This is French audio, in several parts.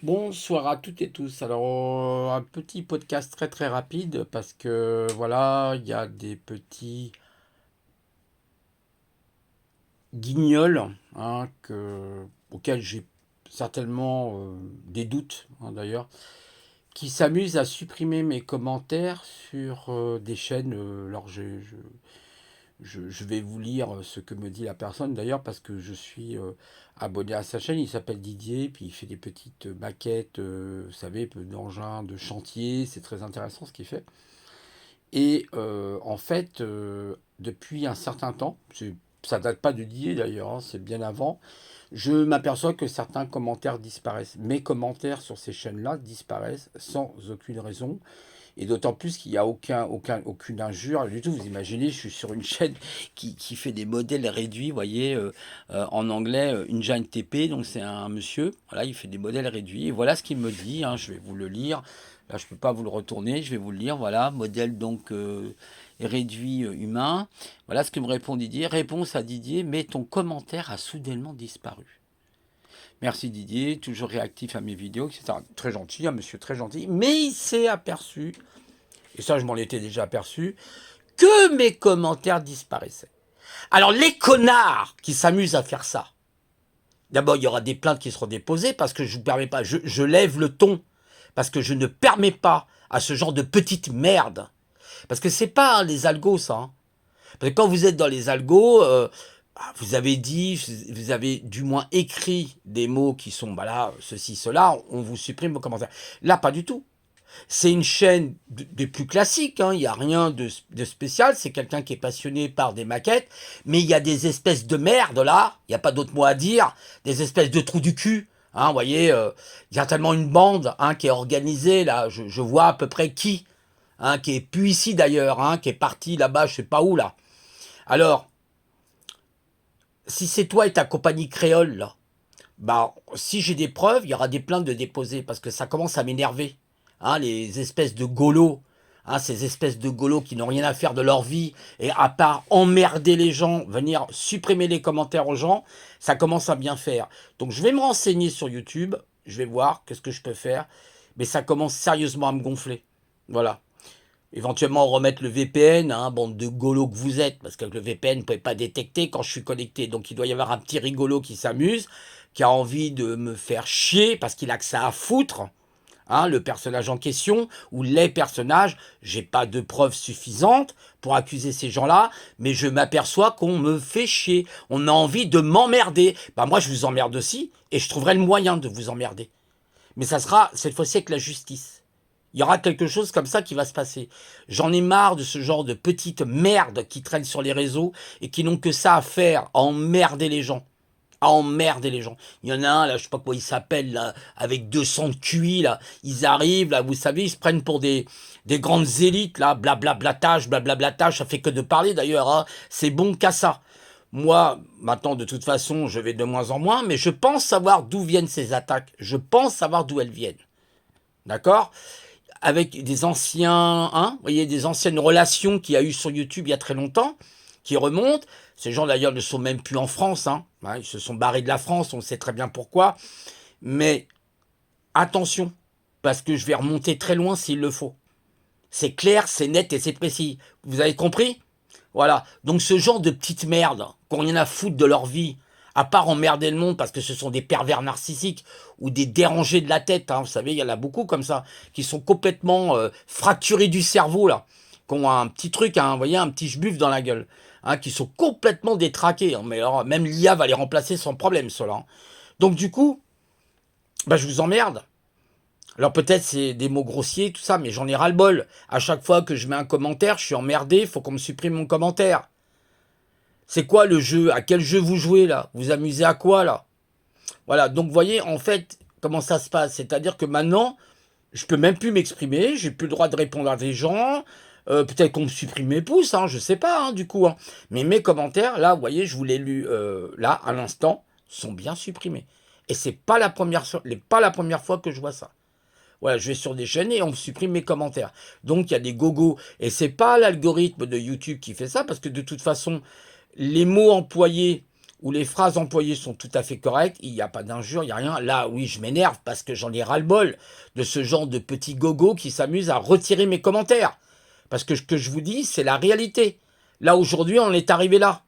Bonsoir à toutes et tous. Alors, un petit podcast très très rapide parce que voilà, il y a des petits guignols auxquels j'ai certainement des doutes d'ailleurs, qui s'amusent à supprimer mes commentaires sur des chaînes. Alors, je vais vous lire ce que me dit la personne d'ailleurs parce que je suis abonné à sa chaîne. Il s'appelle Didier, puis il fait des petites maquettes, vous savez, d'engins de chantier. C'est très intéressant ce qu'il fait. Et en fait, depuis un certain temps, ça date pas de Didier d'ailleurs, hein, c'est bien avant, je m'aperçois que certains commentaires disparaissent. Mes commentaires sur ces chaînes-là disparaissent sans aucune raison. Et d'autant plus qu'il n'y a aucune injure du tout. Vous imaginez, je suis sur une chaîne qui fait des modèles réduits, vous voyez, en anglais, une Giant TP, donc c'est un monsieur, voilà, il fait des modèles réduits. Et voilà ce qu'il me dit, hein, je vais vous le lire. Là, je ne peux pas vous le retourner, je vais vous le lire, voilà, modèle donc réduit humain. Voilà ce que me répond Didier. Réponse à Didier, mais ton commentaire a soudainement disparu. Merci Didier, toujours réactif à mes vidéos, etc. Très gentil, un monsieur très gentil, mais il s'est aperçu, et ça je m'en étais déjà aperçu, que mes commentaires disparaissaient. Alors les connards qui s'amusent à faire ça, d'abord il y aura des plaintes qui seront déposées parce que je ne permets pas, je lève le ton, parce que je ne permets pas à ce genre de petite merde, parce que c'est pas hein, les algos ça. Hein. Parce que quand vous êtes dans les algos, vous avez dit, vous avez du moins écrit des mots qui sont, voilà, ceci, cela, on vous supprime vos commentaires. Là, pas du tout. C'est une chaîne des plus classiques, hein, il n'y a rien de spécial, c'est quelqu'un qui est passionné par des maquettes, mais il y a des espèces de merde là, il n'y a pas d'autre mot à dire, des espèces de trous du cul. Hein, vous voyez, il y a tellement une bande hein, qui est organisée, là, je vois à peu près qui, hein, qui est plus ici d'ailleurs, hein, qui est parti là-bas, je sais pas où là. Alors, si c'est toi et ta compagnie créole, là, bah, si j'ai des preuves, il y aura des plaintes de déposer parce que ça commence à m'énerver. Hein, les espèces de golos, hein, ces espèces de golos qui n'ont rien à faire de leur vie et à part emmerder les gens, venir supprimer les commentaires aux gens, ça commence à bien faire. Donc je vais me renseigner sur YouTube, je vais voir qu'est-ce que je peux faire, mais ça commence sérieusement à me gonfler. Voilà. Éventuellement remettre le VPN, hein, bande de golos que vous êtes, parce que le VPN ne peut pas détecter quand je suis connecté. Donc il doit y avoir un petit rigolo qui s'amuse, qui a envie de me faire chier, parce qu'il a que ça à foutre, hein, le personnage en question, ou les personnages. J'ai pas de preuves suffisantes pour accuser ces gens-là, mais je m'aperçois qu'on me fait chier. On a envie de m'emmerder. Bah moi je vous emmerde aussi, et je trouverai le moyen de vous emmerder. Mais ça sera cette fois-ci avec la justice. Il y aura quelque chose comme ça qui va se passer. J'en ai marre de ce genre de petites merdes qui traînent sur les réseaux et qui n'ont que ça à faire, à emmerder les gens. À emmerder les gens. Il y en a un, là, je sais pas quoi il s'appelle, là, avec 200 de QI, là. Ils arrivent, là, vous savez, ils se prennent pour des grandes élites, là, blablablatage, blablablatage, ça fait que de parler d'ailleurs, hein. C'est bon qu'à ça. Moi, maintenant, de toute façon, je vais de moins en moins, mais je pense savoir d'où viennent ces attaques. Je pense savoir d'où elles viennent. D'accord? Avec des anciens, hein, vous voyez, des anciennes relations qu'il y a eu sur YouTube il y a très longtemps, qui remontent. Ces gens d'ailleurs ne sont même plus en France, hein. Ouais, ils se sont barrés de la France, on sait très bien pourquoi. Mais attention, parce que je vais remonter très loin s'il le faut. C'est clair, c'est net et c'est précis. Vous avez compris? Voilà. Donc ce genre de petites merdes, qui n'ont rien à foutre de leur vie, à part emmerder le monde parce que ce sont des pervers narcissiques ou des dérangés de la tête, hein, vous savez, il y en a beaucoup comme ça, qui sont complètement fracturés du cerveau, là, qui ont un petit truc, hein, vous voyez, un petit jbuf dans la gueule, hein, qui sont complètement détraqués. Hein, mais alors, même l'IA va les remplacer sans problème, cela. Hein. Donc du coup, bah, je vous emmerde. Alors peut-être c'est des mots grossiers, tout ça, mais j'en ai ras-le-bol. À chaque fois que je mets un commentaire, je suis emmerdé, faut qu'on me supprime mon commentaire. C'est quoi le jeu? À quel jeu vous jouez là? Vous amusez à quoi là? Voilà, donc vous voyez en fait comment ça se passe. C'est-à-dire que maintenant, je peux même plus m'exprimer, j'ai plus le droit de répondre à des gens. Peut-être qu'on me supprime mes pouces, hein, je sais pas hein, du coup. Hein. Mais mes commentaires, là, vous voyez, je vous l'ai lu là, à l'instant, sont bien supprimés. Et c'est pas pas la première fois que je vois ça. Voilà, je vais sur des chaînes et on supprime mes commentaires. Donc il y a des gogos. Et c'est pas l'algorithme de YouTube qui fait ça, parce que de toute façon, les mots employés où les phrases employées sont tout à fait correctes, il n'y a pas d'injure, il n'y a rien. Là, oui, je m'énerve parce que j'en ai ras-le-bol de ce genre de petits gogos qui s'amusent à retirer mes commentaires. Parce que ce que je vous dis, c'est la réalité. Là, aujourd'hui, on est arrivé là.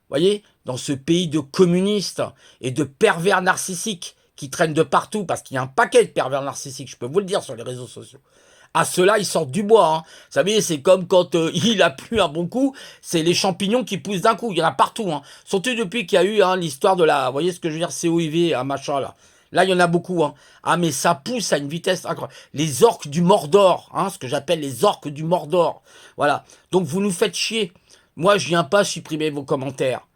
Vous voyez, dans ce pays de communistes et de pervers narcissiques qui traînent de partout, parce qu'il y a un paquet de pervers narcissiques, je peux vous le dire sur les réseaux sociaux. À ceux-là, ils sortent du bois. Hein. Vous savez, c'est comme quand il a plu un bon coup, c'est les champignons qui poussent d'un coup. Il y en a partout. Hein. Surtout depuis qu'il y a eu l'histoire de la, vous voyez ce que je veux dire, COIV, un machin là. Là, il y en a beaucoup. Hein. Ah, mais ça pousse à une vitesse incroyable. Les orques du Mordor, hein, ce que j'appelle les orques du Mordor. Voilà. Donc, vous nous faites chier. Moi, je viens pas supprimer vos commentaires.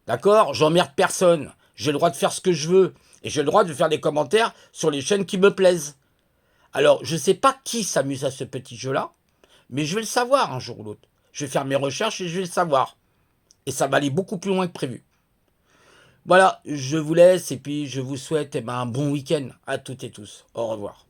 D'accord? J'emmerde personne. J'ai le droit de faire ce que je veux. Et j'ai le droit de faire des commentaires sur les chaînes qui me plaisent. Alors, je ne sais pas qui s'amuse à ce petit jeu-là, mais je vais le savoir un jour ou l'autre. Je vais faire mes recherches et je vais le savoir. Et ça va aller beaucoup plus loin que prévu. Voilà, je vous laisse et puis je vous souhaite un bon week-end à toutes et tous. Au revoir.